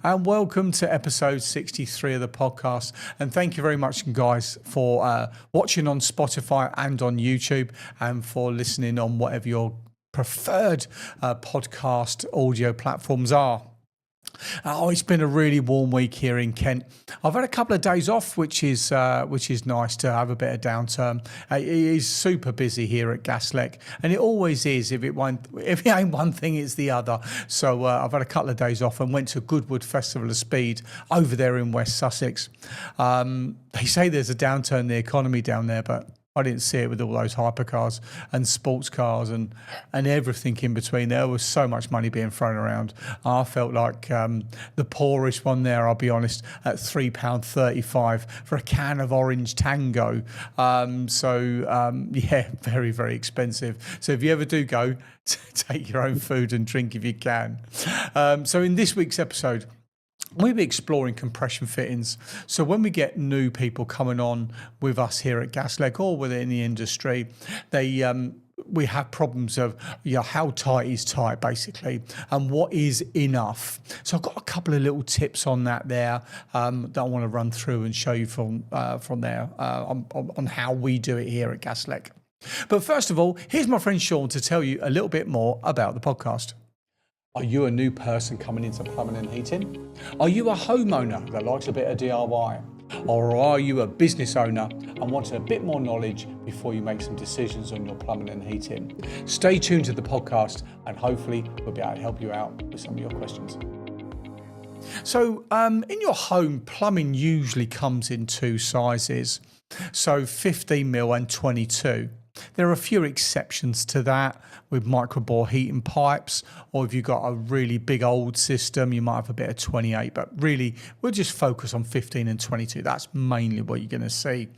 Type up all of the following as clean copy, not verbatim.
and welcome to episode 63 of the podcast. And thank you very much, guys, for watching on Spotify and on YouTube, and for listening on whatever your preferred podcast audio platforms are. Oh, it's been a really warm week here in Kent. I've had a couple of days off, which is nice to have a bit of downtime. It is super busy here at Gaslec, and it always is. If it ain't one thing, it's the other. So I've had a couple of days off and went to Goodwood Festival of Speed over there in West Sussex. They say there's a downturn in the economy down there, but I didn't see it with all those hypercars and sports cars and everything in between. There was so much money being thrown around. I felt like the poorest one there, I'll be honest, at £3.35 for a can of Orange Tango. Yeah, very, very expensive. So if you ever do go, take your own food and drink if you can. So in this week's episode, we'll be exploring compression fittings. So when we get new people coming on with us here at Gaslec or within the industry, we have problems of how tight is tight, basically, and what is enough. So I've got a couple of little tips on that there that I want to run through and show you from there on how we do it here at Gaslec. But first of all, here's my friend Sean to tell you a little bit more about the podcast. Are you a new person coming into plumbing and heating? Are you a homeowner that likes a bit of DIY? Or are you a business owner and want a bit more knowledge before you make some decisions on your plumbing and heating? Stay tuned to the podcast and hopefully we'll be able to help you out with some of your questions. So in your home, plumbing usually comes in two sizes. So 15mm and 22. There are a few exceptions to that with microbore heating pipes, or if you've got a really big old system, you might have a bit of 28, but really we'll just focus on 15 and 22. That's mainly what you're going to see.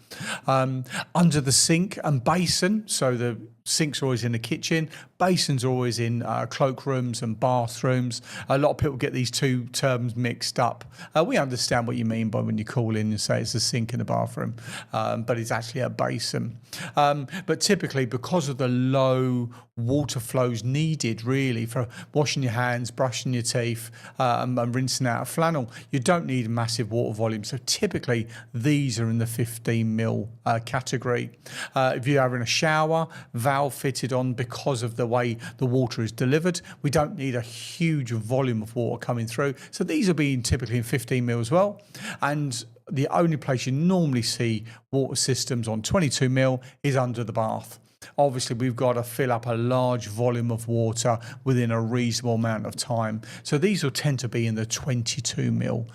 Under the sink and basin, so the sinks are always in the kitchen, basins are always in cloakrooms and bathrooms. A lot of people get these two terms mixed up. We understand what you mean by when you call in and say it's a sink in the bathroom, but it's actually a basin. But typically, because of the low water flows needed really for washing your hands, brushing your teeth and rinsing out a flannel, you don't need a massive water volume. So typically these are in the 15mm category. If you're having a shower, valve fitted on, because of the way the water is delivered, we don't need a huge volume of water coming through. So these are being typically in 15mm as well. And the only place you normally see water systems on 22mm is under the bath. Obviously, we've got to fill up a large volume of water within a reasonable amount of time. So these will tend to be in the 22mm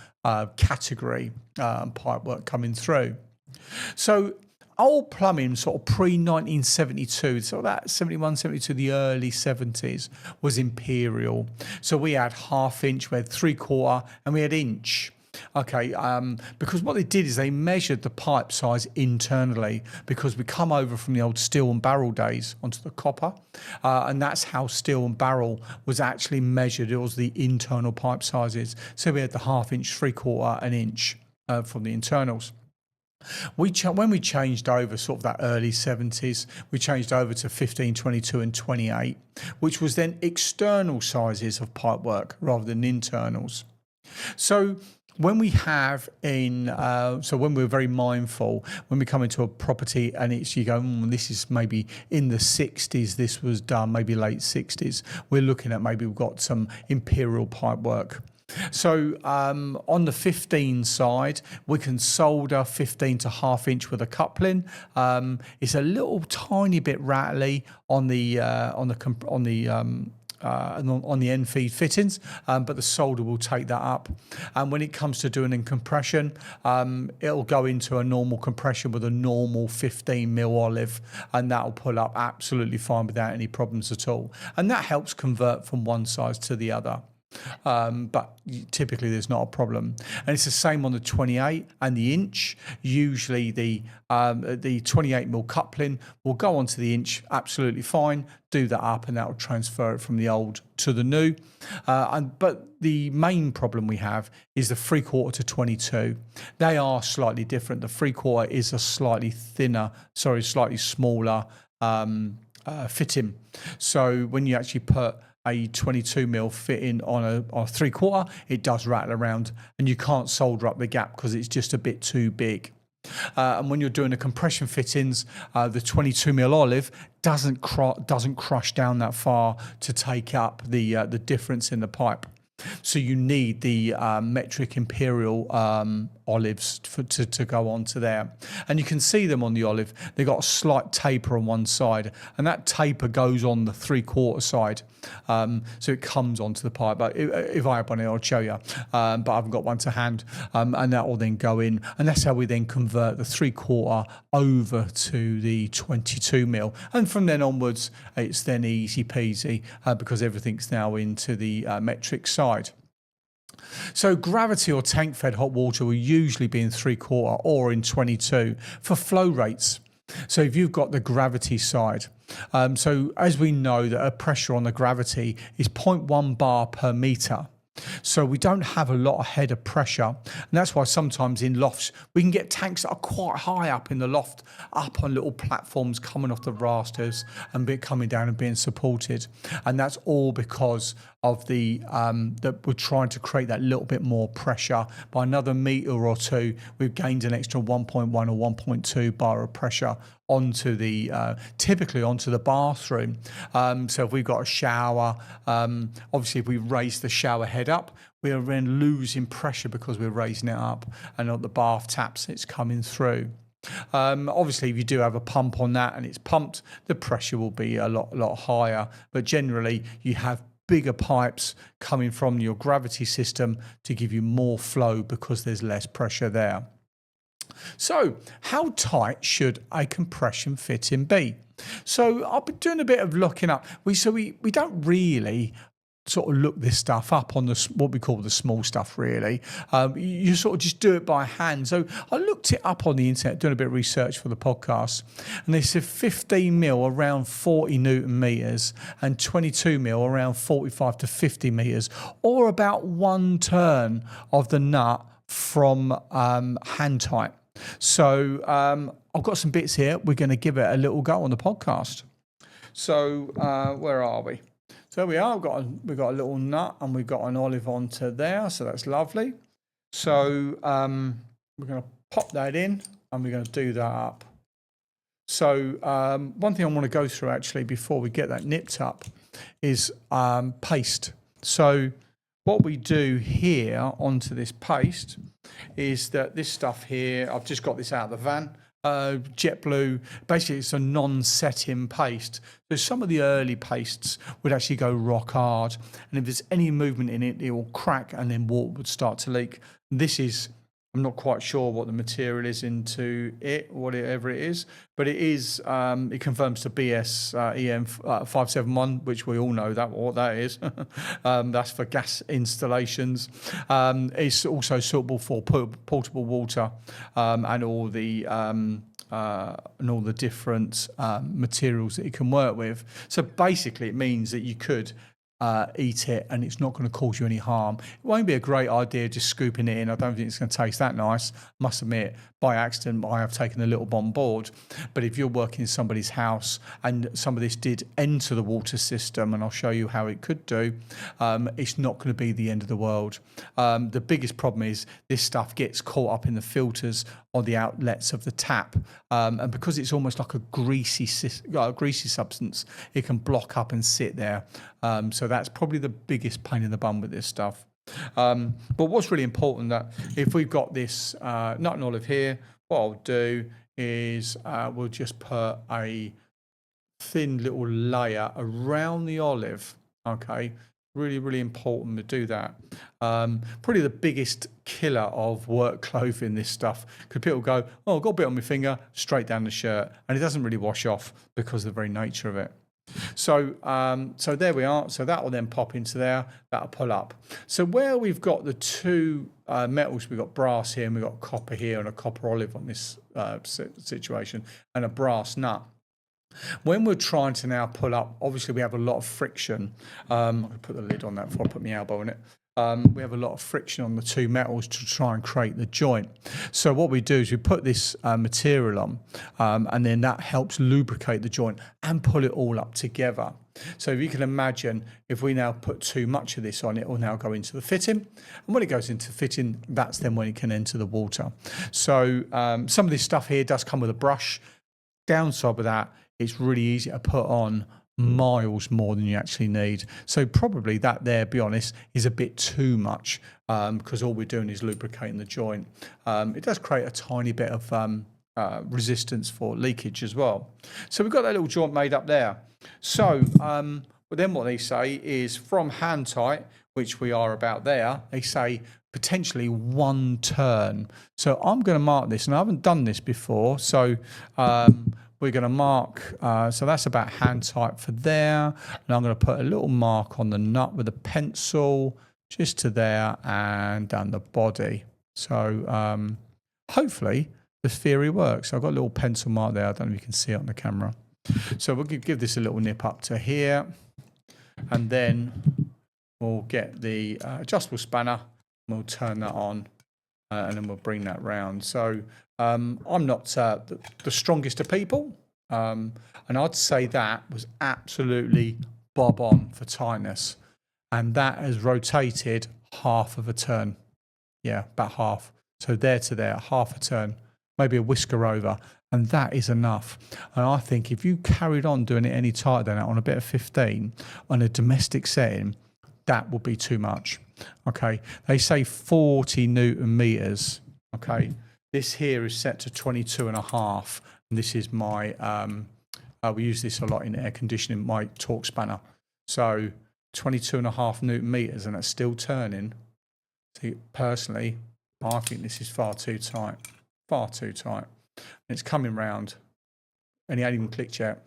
category pipework coming through. So old plumbing, sort of pre-1972, so that 71, 72, the early 70s, was imperial. So we had 1/2 inch, we had 3/4, and we had inch. Okay, because what they did is they measured the pipe size internally, because we come over from the old steel and barrel days onto the copper, and that's how steel and barrel was actually measured. It was the internal pipe sizes. So we had the 1/2 inch, 3/4, and inch from the internals. When we changed over sort of that early 70s, we changed over to 15, 22 and 28, which was then external sizes of pipework rather than internals. So when we have when we're very mindful, when we come into a property and you go, this is maybe in the 60s, this was done, maybe late 60s, we're looking at maybe we've got some imperial pipework. So on the 15 side, we can solder 15 to 1/2 inch with a coupling. It's a little tiny bit rattly on the end feed fittings, but the solder will take that up. And when it comes to doing in compression, it'll go into a normal compression with a normal 15mm olive, and that'll pull up absolutely fine without any problems at all. And that helps convert from one size to the other. But typically there's not a problem. And it's the same on the 28 and the inch. Usually the 28mm coupling will go onto the inch absolutely fine, do that up, and that will transfer it from the old to the new. But the main problem we have is the 3/4 to 22. They are slightly different. The 3/4 is a slightly smaller fitting. So when you actually put a 22mm fitting on a 3/4, it does rattle around and you can't solder up the gap because it's just a bit too big. And when you're doing the compression fittings, the 22mm olive doesn't crush down that far to take up the difference in the pipe. So you need the metric imperial olives to go onto there. And you can see them on the olive. They've got a slight taper on one side, and that taper goes on the 3/4 side. So it comes onto the pipe. But if I have one here, I'll show you. But I haven't got one to hand. And that will then go in. And that's how we then convert the 3/4 over to the 22mm. And from then onwards, it's then easy peasy because everything's now into the metric side. So gravity or tank fed hot water will usually be in 3/4 or in 22 for flow rates. So if you've got the gravity side, so as we know that a pressure on the gravity is 0.1 bar per meter. So we don't have a lot of head of pressure, and that's why sometimes in lofts we can get tanks that are quite high up in the loft, up on little platforms coming off the rafters and coming down and being supported, and that's all because of the that we're trying to create that little bit more pressure. By another metre or two, we've gained an extra 1.1 or 1.2 bar of pressure onto the typically onto the bathroom. So if we've got a shower, obviously if we raise the shower head up, we are then losing pressure because we're raising it up, and on the bath taps it's coming through. Obviously if you do have a pump on that and it's pumped, the pressure will be a lot higher, but generally you have bigger pipes coming from your gravity system to give you more flow because there's less pressure there. So how tight should a compression fitting be? So I've been doing a bit of looking up. We don't really sort of look this stuff up on what we call the small stuff, really. You sort of just do it by hand. So I looked it up on the internet, doing a bit of research for the podcast, and they said 15mm around 40 Newton meters and 22mm around 45 to 50 meters, or about 1 turn of the nut from hand tight. So I've got some bits here. We're going to give it a little go on the podcast. So where are we? So we are. We've got a little nut and we've got an olive onto there. So that's lovely. So we're going to pop that in and we're going to do that up. So one thing I want to go through actually before we get that nipped up is paste. So what we do here onto this paste is that this stuff here, I've just got this out of the van, JetBlue, basically it's a non-setting paste. So some of the early pastes would actually go rock hard, and if there's any movement in it, it will crack and then water would start to leak. This is, I'm not quite sure what the material is into it, whatever it is, but it is, it confirms to BS EM 571, which we all know what that is. That's for gas installations. It's also suitable for portable water and all the different materials that you can work with. So basically, it means that you could eat it and it's not going to cause you any harm. It won't be a great idea just scooping it in. I don't think it's going to taste that nice. I must admit, by accident, I have taken a little on board. But if you're working in somebody's house and some of this did enter the water system, and I'll show you how it could do, it's not going to be the end of the world. The biggest problem is this stuff gets caught up in the filters or the outlets of the tap, and because it's almost like a greasy substance, it can block up and sit there. So that's probably the biggest pain in the bum with this stuff. But what's really important, that if we've got this nut and olive here, what I'll do is we'll just put a thin little layer around the olive. Okay, really important to do that. Probably the biggest killer of work clothing, this stuff, because people go, oh, I've got a bit on my finger, straight down the shirt, and it doesn't really wash off because of the very nature of it. So so there we are. So that will then pop into there. That'll pull up. So where we've got the two metals, we've got brass here and we've got copper here and a copper olive on this situation, and a brass nut. When we're trying to now pull up, obviously we have a lot of friction. I'm going to put the lid on that before I put my elbow in it. We have a lot of friction on the two metals to try and create the joint. So what we do is we put this material on, and then that helps lubricate the joint and pull it all up together. So if you can imagine, if we now put too much of this on, it will now go into the fitting. And when it goes into the fitting, that's then when it can enter the water. So some of this stuff here does come with a brush. Downside with that, it's really easy to put on miles more than you actually need. So probably that there, be honest, is a bit too much because all we're doing is lubricating the joint. It does create a tiny bit of resistance for leakage as well. So we've got that little joint made up there. So but then what they say is from hand tight, which we are about there, they say potentially 1 turn. So I'm going to mark this, and I haven't done this before. So we're going to mark, so that's about hand tight for there. And I'm going to put a little mark on the nut with a pencil just to there and down the body. So hopefully the theory works. So I've got a little pencil mark there. I don't know if you can see it on the camera. So we'll give this a little nip up to here. And then we'll get the adjustable spanner. And we'll turn that on. And then we'll bring that round. So I'm not the strongest of people. And I'd say that was absolutely bob on for tightness. And that has rotated half of a turn. Yeah, about half. So there to there, half a turn, maybe a whisker over. And that is enough. And I think if you carried on doing it any tighter than that on a bit of 15 on a domestic setting, that would be too much. Okay, they say 40 Newton meters. Okay, this here is set to 22.5, and this is my we use this a lot in air conditioning, my torque spanner. So 22.5 Newton meters, and it's still turning. See, personally, I think this is far too tight, far too tight. And it's coming round, and it ain't even clicked yet.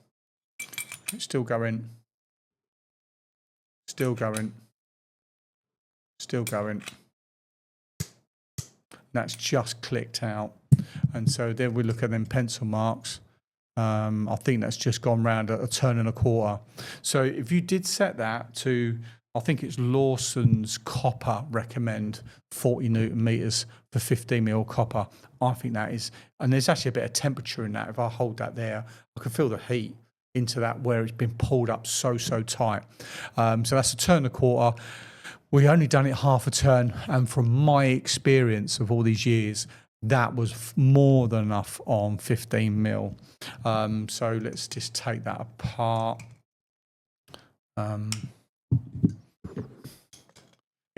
It's still going, still going. Still going. That's just clicked out. And so then we look at them pencil marks. I think that's just gone round a turn and a quarter. So if you did set that to, I think it's Lawson's copper recommend 40 Newton meters for 15 mil copper. I think that is, and there's actually a bit of temperature in that. If I hold that there, I can feel the heat into that where it's been pulled up so tight. So that's a turn and a quarter. We only done it half a turn, and from my experience of all these years, that was more than enough on 15 mil. So let's just take that apart.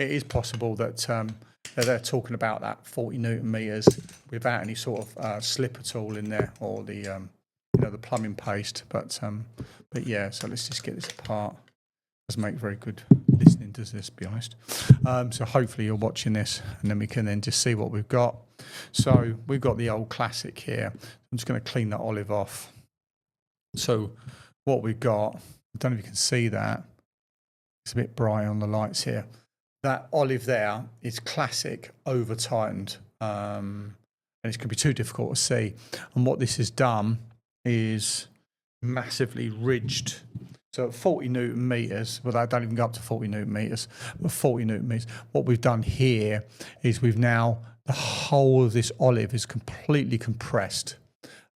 It is possible that they're talking about that 40 Newton meters without any sort of slip at all in there, or the the plumbing paste. But yeah, so let's just get this apart. Doesn't make very good listening, does this, to be honest? So hopefully you're watching this, and then we can then just see what we've got. So we've got the old classic here. I'm just going to clean that olive off. So what we've got, I don't know if you can see that. It's a bit bright on the lights here. That olive there is classic over tightened, and it's going to be too difficult to see. And what this has done is massively ridged. So at 40 Newton meters, well, I don't even go up to 40 Newton meters, but 40 Newton meters. What we've done here is we've now, the whole of this olive is completely compressed,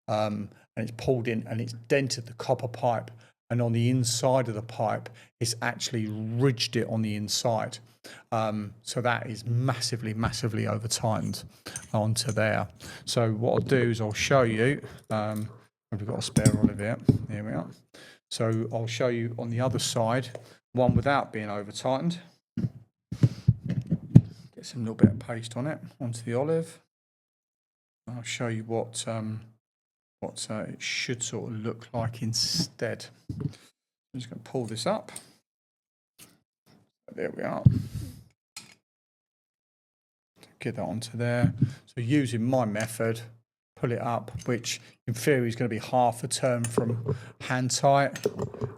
and it's pulled in, and it's dented the copper pipe. And on the inside of the pipe, it's actually ridged it on the inside. So that is massively over tightened onto there. So what I'll do is I'll show you, we've got a spare olive here. Here we are. So I'll show you on the other side, one without being over tightened. Get some little bit of paste on it, onto the olive. I'll show you what it should sort of look like instead. I'm just going to pull this up. There we are. Get that onto there. So using my method, pull it up, which in theory is going to be half a turn from hand tight.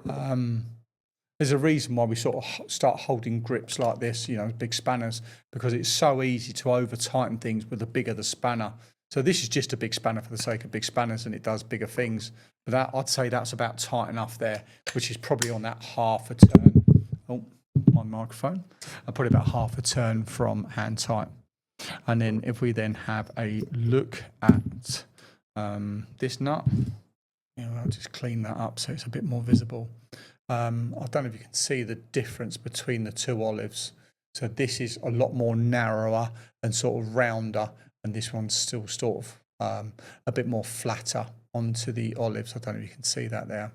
There's a reason why we sort of start holding grips like this, big spanners, because it's so easy to over tighten things with the bigger the spanner. So this is just a big spanner for the sake of big spanners, and it does bigger things. But that, I'd say that's about tight enough there, which is probably on that half a turn. Oh, my microphone. I'll put it about half a turn from hand tight. And then if we then have a look at this nut, I'll just clean that up so it's a bit more visible. I don't know if you can see the difference between the two olives. So this is a lot more narrower and sort of rounder, and this one's still sort of a bit more flatter onto the olives. I don't know if you can see that there.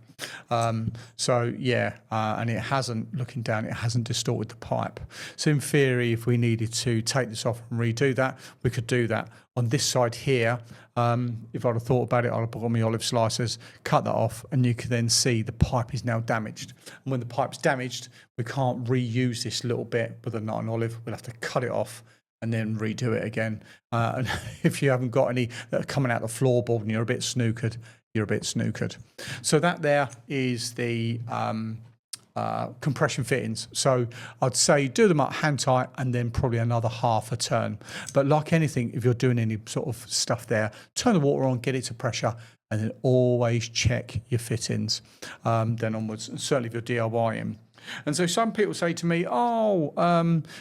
So yeah, and it hasn't, looking down, it hasn't distorted the pipe. So in theory, if we needed to take this off and redo that, we could do that. On this side here, if I'd have thought about it, I'd have put on my olive slicers, cut that off, and you can then see the pipe is now damaged. And when the pipe's damaged, we can't reuse this little bit with a nut and olive. We'll have to cut it off and then redo it again. And if you haven't got any that are coming out the floorboard and you're a bit snookered, you're a bit snookered. So that there is the compression fittings. So I'd say do them up hand tight and then probably another half a turn. But like anything, if you're doing any sort of stuff there, turn the water on, get it to pressure, and then always check your fittings then onwards, and certainly if you're DIYing. And so some people say to me, "Oh,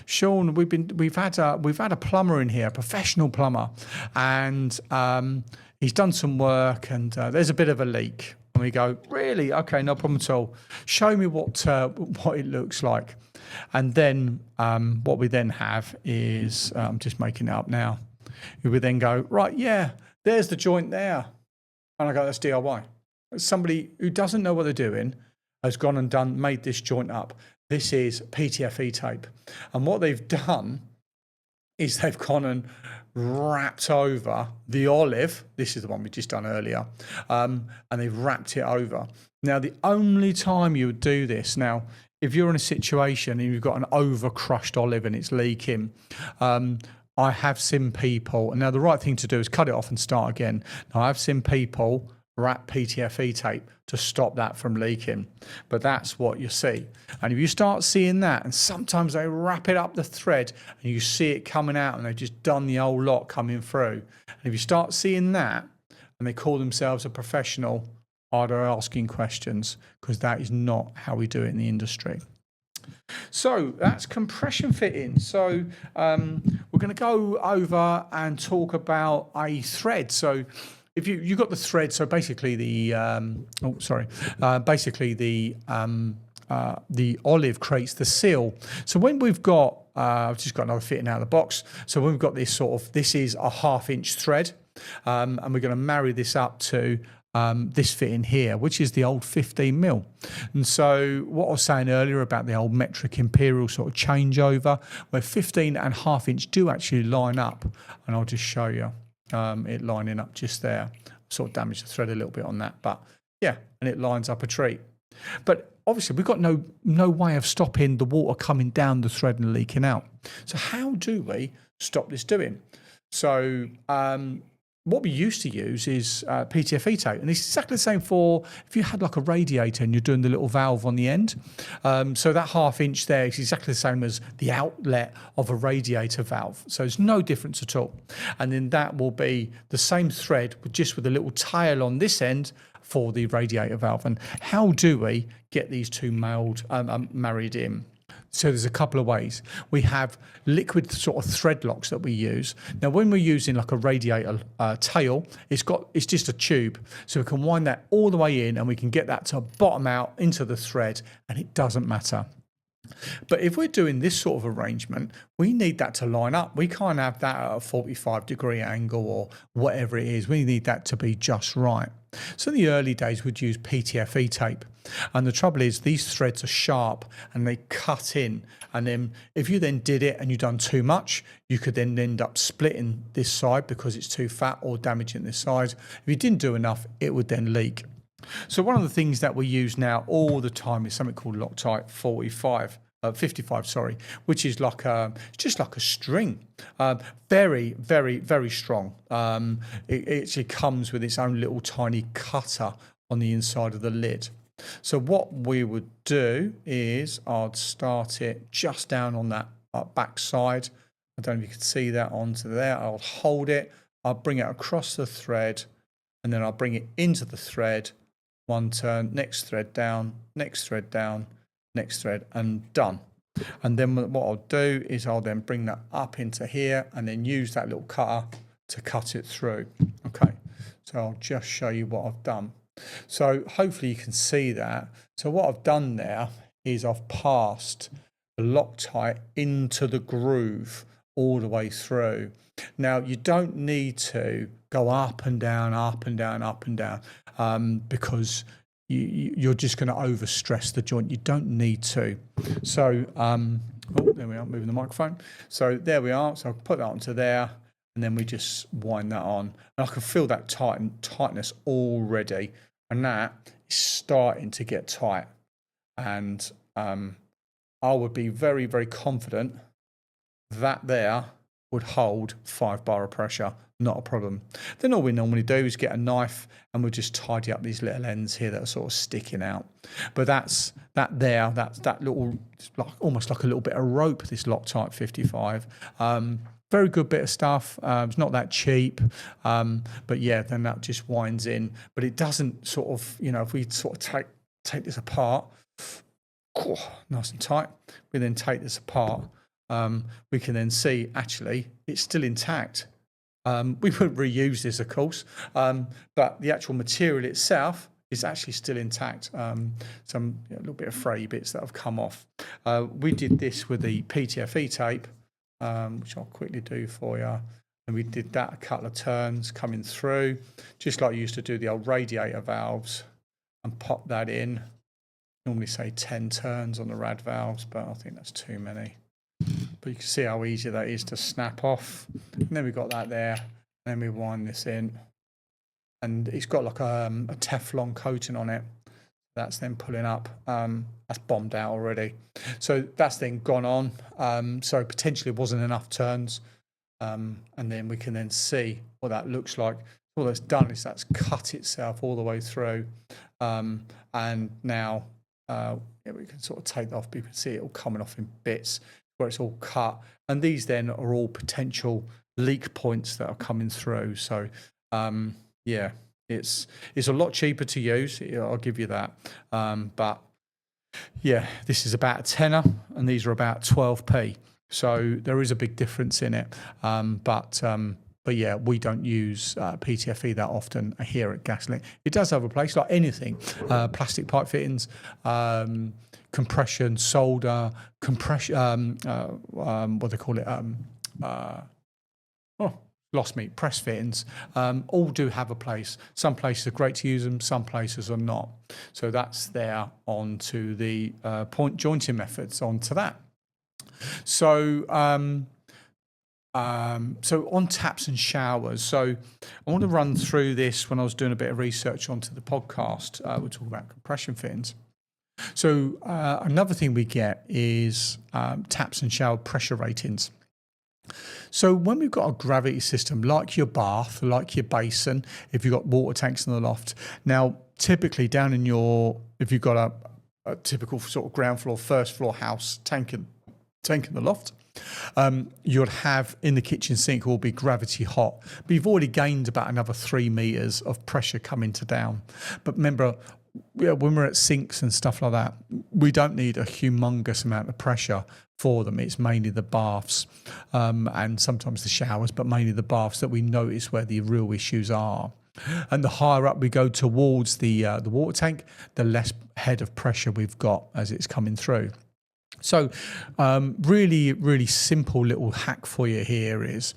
Sean, we've had a plumber in here, a professional plumber, and he's done some work, and there's a bit of a leak." And we go, "Really? Okay, no problem at all. Show me what it looks like." And then what we then have is, I'm just making it up now. We would then go, "Right, yeah, there's the joint there," and I go, "That's DIY." Somebody who doesn't know what they're doing has gone and made this joint up. This is PTFE tape. And what they've done is they've gone and wrapped over the olive. This is the one we just done earlier. And they've wrapped it over. Now, the only time you would do this, now, if you're in a situation and you've got an over-crushed olive and it's leaking, I have seen people, and now the right thing to do is cut it off and start again. Now, I've seen people wrap PTFE tape to stop that from leaking, but that's what you see. And if you start seeing that, and sometimes they wrap it up the thread and you see it coming out and they've just done the old lot coming through, and if you start seeing that and they call themselves a professional, I'd asking questions, because that is not how we do it in the industry. So that's compression fitting. So we're going to go over and talk about a thread. So if you got the thread, so basically the the olive creates the seal. So when we've got, I've just got another fitting out of the box. So when we've got this this is a 1/2 inch thread, and we're going to marry this up to this fitting here, which is the old 15mm. And so what I was saying earlier about the old metric imperial sort of changeover, where 15 and 1/2 inch do actually line up, and I'll just show you. It lining up just there. Sort of damaged the thread a little bit on that, but yeah, and it lines up a treat. But obviously we've got no way of stopping the water coming down the thread and leaking out. So how do we stop this doing? So what we used to use is PTFE tape, and it's exactly the same for if you had like a radiator and you're doing the little valve on the end. So that 1/2 inch there is exactly the same as the outlet of a radiator valve. So there's no difference at all. And then that will be the same thread, just with a little tail on this end for the radiator valve. And how do we get these two married in? So there's a couple of ways. We have liquid sort of thread locks that we use. Now, when we're using like a radiator tail, it's just a tube. So we can wind that all the way in and we can get that to bottom out into the thread, and it doesn't matter. But if we're doing this sort of arrangement, we need that to line up. We can't have that at a 45-degree angle or whatever it is. We need that to be just right. So in the early days, we'd use PTFE tape. And the trouble is these threads are sharp and they cut in. And then if you then did it and you've done too much, you could then end up splitting this side because it's too fat, or damaging this side. If you didn't do enough, it would then leak. So one of the things that we use now all the time is something called Loctite 55, sorry, which is like just like a string. Very, very, very strong. It actually comes with its own little tiny cutter on the inside of the lid. So what we would do is I'd start it just down on that back side. I don't know if you can see that onto there. I'll hold it. I'll bring it across the thread, and then I'll bring it into the thread. One turn, next thread down, next thread down, next thread, and done. And then what I'll do is I'll then bring that up into here and then use that little cutter to cut it through. Okay, so I'll just show you what I've done. So hopefully you can see that. So what I've done there is I've passed the Loctite into the groove all the way through. Now you don't need to go up and down, up and down, up and down, because you're just going to overstress the joint. You don't need to. So, oh, there we are, moving the microphone. So there we are. So I'll put that onto there, and then we just wind that on. And I can feel that tightness already, and that is starting to get tight. And I would be very, very confident that there would hold 5 bar of pressure, not a problem. Then all we normally do is get a knife and we'll just tidy up these little ends here that are sort of sticking out. But that's that little, like almost like a little bit of rope, this Loctite 55. Very good bit of stuff. It's not that cheap, but yeah, then that just winds in. But it doesn't sort of, if we sort of take this apart, nice and tight, we then take this apart. We can then see actually it's still intact. We wouldn't reuse this, of course, but the actual material itself is actually still intact. Some a little bit of fray bits that have come off. We did this with the PTFE tape, which I'll quickly do for you. And we did that a couple of turns coming through, just like you used to do the old radiator valves, and pop that in. Normally say 10 turns on the rad valves, but I think that's too many. But you can see how easy that is to snap off. And then we've got that there. And then we wind this in. And it's got like a Teflon coating on it. That's then pulling up. That's bombed out already. So that's then gone on. So potentially it wasn't enough turns. And then we can then see what that looks like. All that's done is that's cut itself all the way through. And now we can sort of take that off. But you can see it all coming off in bits where it's all cut. And these then are all potential leak points that are coming through. So yeah, it's a lot cheaper to use. I'll give you that. But yeah, this is about a tenner and these are about 12p. So there is a big difference in it. But yeah, we don't use PTFE that often here at Gaslec. It does have a place, like anything, plastic pipe fittings, compression, solder, compression, what they call it, lost me, press fittings, all do have a place. Some places are great to use them, some places are not. So that's there onto the point jointing methods, onto that. So so on taps and showers. So I want to run through this when I was doing a bit of research onto the podcast. We're talking about compression fittings. So another thing we get is taps and shower pressure ratings. So when we've got a gravity system, like your bath, like your basin, if you've got water tanks in the loft, now typically down in if you've got a typical sort of ground floor, first floor house tank in the loft, you'll have in the kitchen sink will be gravity hot, but you've already gained about another 3 meters of pressure coming to down. But remember, when we're at sinks and stuff like that, we don't need a humongous amount of pressure for them. It's mainly the baths and sometimes the showers, but mainly the baths that we notice where the real issues are. And the higher up we go towards the water tank, the less head of pressure we've got as it's coming through. So really, really simple little hack for you here is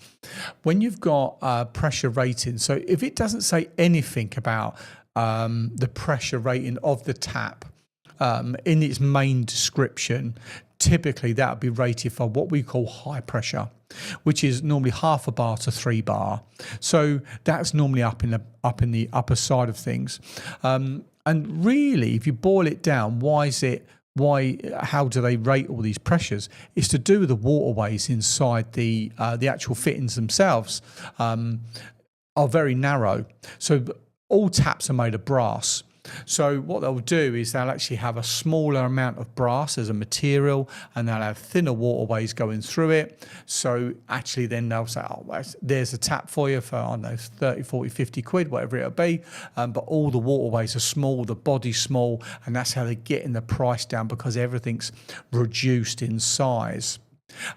when you've got pressure rating. So if it doesn't say anything about the pressure rating of the tap in its main description, typically that would be rated for what we call high pressure, which is normally 0.5 bar to 3 bar. So that's normally up in the upper side of things. And really, if you boil it down, how do they rate all these pressures? It's to do with the waterways inside the actual fittings themselves are very narrow. So all taps are made of brass. So what they'll do is they'll actually have a smaller amount of brass as a material, and they'll have thinner waterways going through it. So actually then they'll say, oh, well, there's a tap for you for, I don't know, 30, 40, 50 quid, whatever it'll be. But all the waterways are small, the body's small, and that's how they're getting the price down, because everything's reduced in size.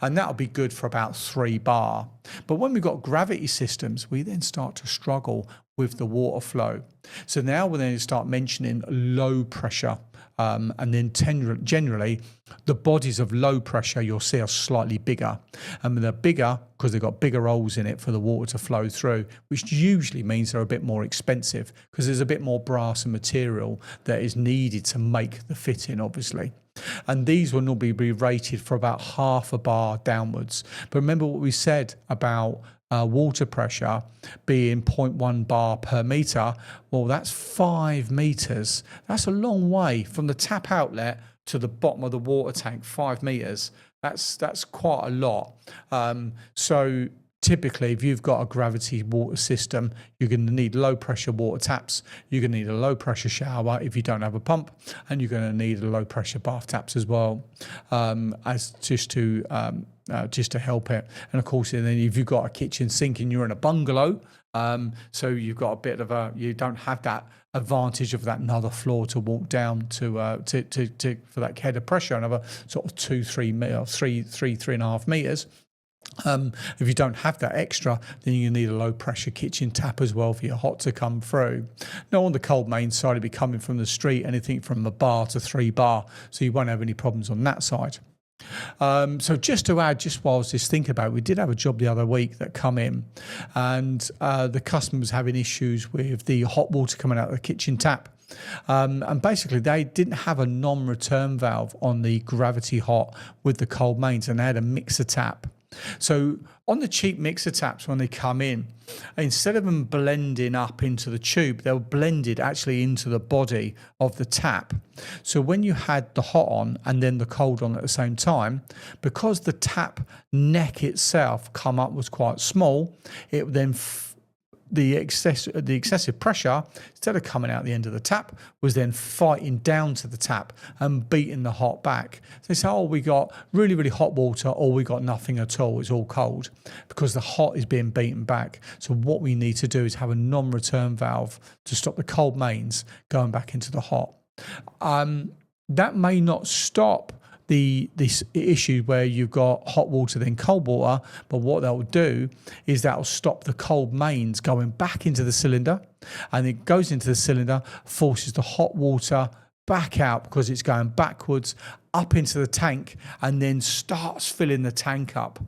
And that'll be good for about 3 bar. But when we've got gravity systems, we then start to struggle with the water flow. So now we're going to start mentioning low pressure. And then generally, the bodies of low pressure you'll see are slightly bigger. And they're bigger because they've got bigger holes in it for the water to flow through, which usually means they're a bit more expensive because there's a bit more brass and material that is needed to make the fitting, obviously. And these will normally be rated for about half a bar downwards. But remember what we said about water pressure being 0.1 bar per metre. Well, that's 5 metres. That's a long way from the tap outlet to the bottom of the water tank, 5 metres. That's quite a lot. So typically, if you've got a gravity water system, you're going to need low pressure water taps. You're going to need a low pressure shower if you don't have a pump, and you're going to need a low pressure bath taps as well, as just to help it. And of course, then if you've got a kitchen sink and you're in a bungalow, so you've got a bit of you don't have that advantage of that another floor to walk down to for that head of pressure, another sort of 3.5 meters. If you don't have that extra, then you need a low pressure kitchen tap as well for your hot to come through. Now on the cold main side, it'll be coming from the street, anything from a bar to 3 bar, so you won't have any problems on that side. So just to add, just while I was just thinking about it, we did have a job the other week that come in, and the customer was having issues with the hot water coming out of the kitchen tap. And basically they didn't have a non-return valve on the gravity hot with the cold mains, and they had a mixer tap. So on the cheap mixer taps, when they come in, instead of them blending up into the tube, they were blended actually into the body of the tap. So when you had the hot on and then the cold on at the same time, because the tap neck itself come up was quite small, it then the excessive pressure, instead of coming out the end of the tap, was then fighting down to the tap and beating the hot back. So they say, oh, we got really, really hot water, or we got nothing at all, it's all cold, because the hot is being beaten back. So what we need to do is have a non-return valve to stop the cold mains going back into the hot. That may not stop this issue where you've got hot water then cold water, but what they'll do is that'll stop the cold mains going back into the cylinder, and it goes into the cylinder, forces the hot water back out because it's going backwards up into the tank, and then starts filling the tank up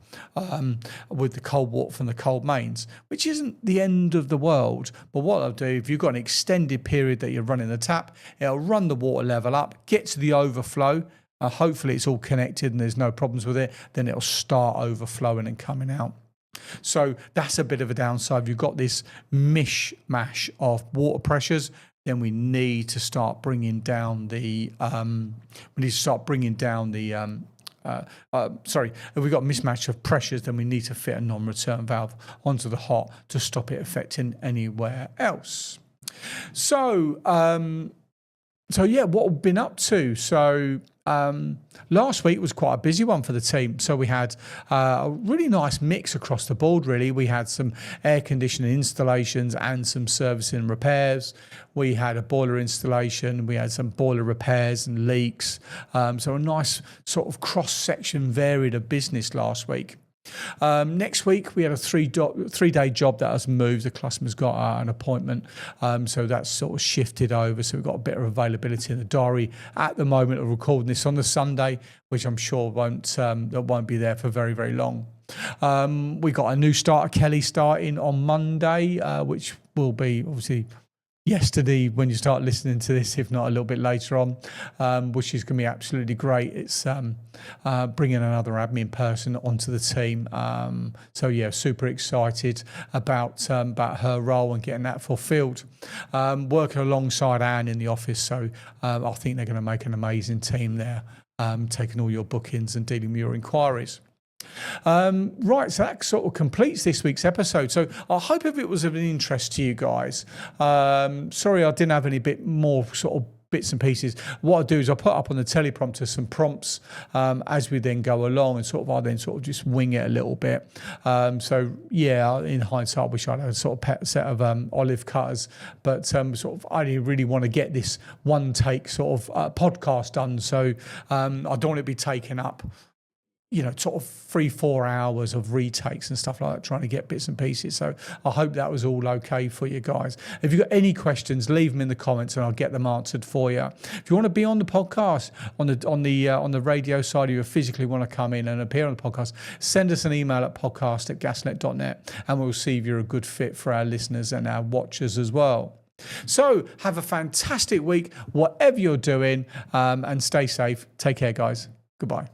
with the cold water from the cold mains, which isn't the end of the world. But what I'll do, if you've got an extended period that you're running the tap, it'll run the water level up, get to the overflow. Hopefully it's all connected and there's no problems with it. Then it'll start overflowing and coming out. So that's a bit of a downside. If you've got this mishmash of water pressures, then we need to start bringing down the. If we've got a mismatch of pressures, then we need to fit a non-return valve onto the hot to stop it affecting anywhere else. So yeah, what we've been up to. So last week was quite a busy one for the team. So we had a really nice mix across the board, really. We had some air conditioning installations and some servicing and repairs. We had a boiler installation. We had some boiler repairs and leaks. So a nice sort of cross-section varied of business last week. Next week we had a 3-day job that has moved. The customer's got an appointment, so that's sort of shifted over. So we've got a bit of availability in the diary at the moment of recording this on the Sunday, which I'm sure won't be there for very, very long. We got a new starter, Kelly, starting on Monday, which will be obviously yesterday when you start listening to this, if not a little bit later on, which is going to be absolutely great. It's bringing another admin person onto the team. So yeah, super excited about her role and getting that fulfilled. Working alongside Anne in the office, so I think they're going to make an amazing team there, taking all your bookings and dealing with your inquiries. Right, so that sort of completes this week's episode. So I hope if it was of an interest to you guys. Sorry I didn't have any bit more sort of bits and pieces. What I'll do is I'll put up on the teleprompter some prompts as we then go along, and I then just wing it a little bit. So yeah, in hindsight, I wish I'd had a sort of set of olive cutters, but I really want to get this one take sort of podcast done. So I don't want it to be taken up sort of 3-4 hours of retakes and stuff like that, trying to get bits and pieces. So I hope that was all okay for you guys. If you've got any questions, leave them in the comments and I'll get them answered for you. If you want to be on the podcast, on the radio side, or you physically want to come in and appear on the podcast, send us an email at podcast@gaslec.net and we'll see if you're a good fit for our listeners and our watchers as well. So have a fantastic week, whatever you're doing, and stay safe. Take care, guys. Goodbye.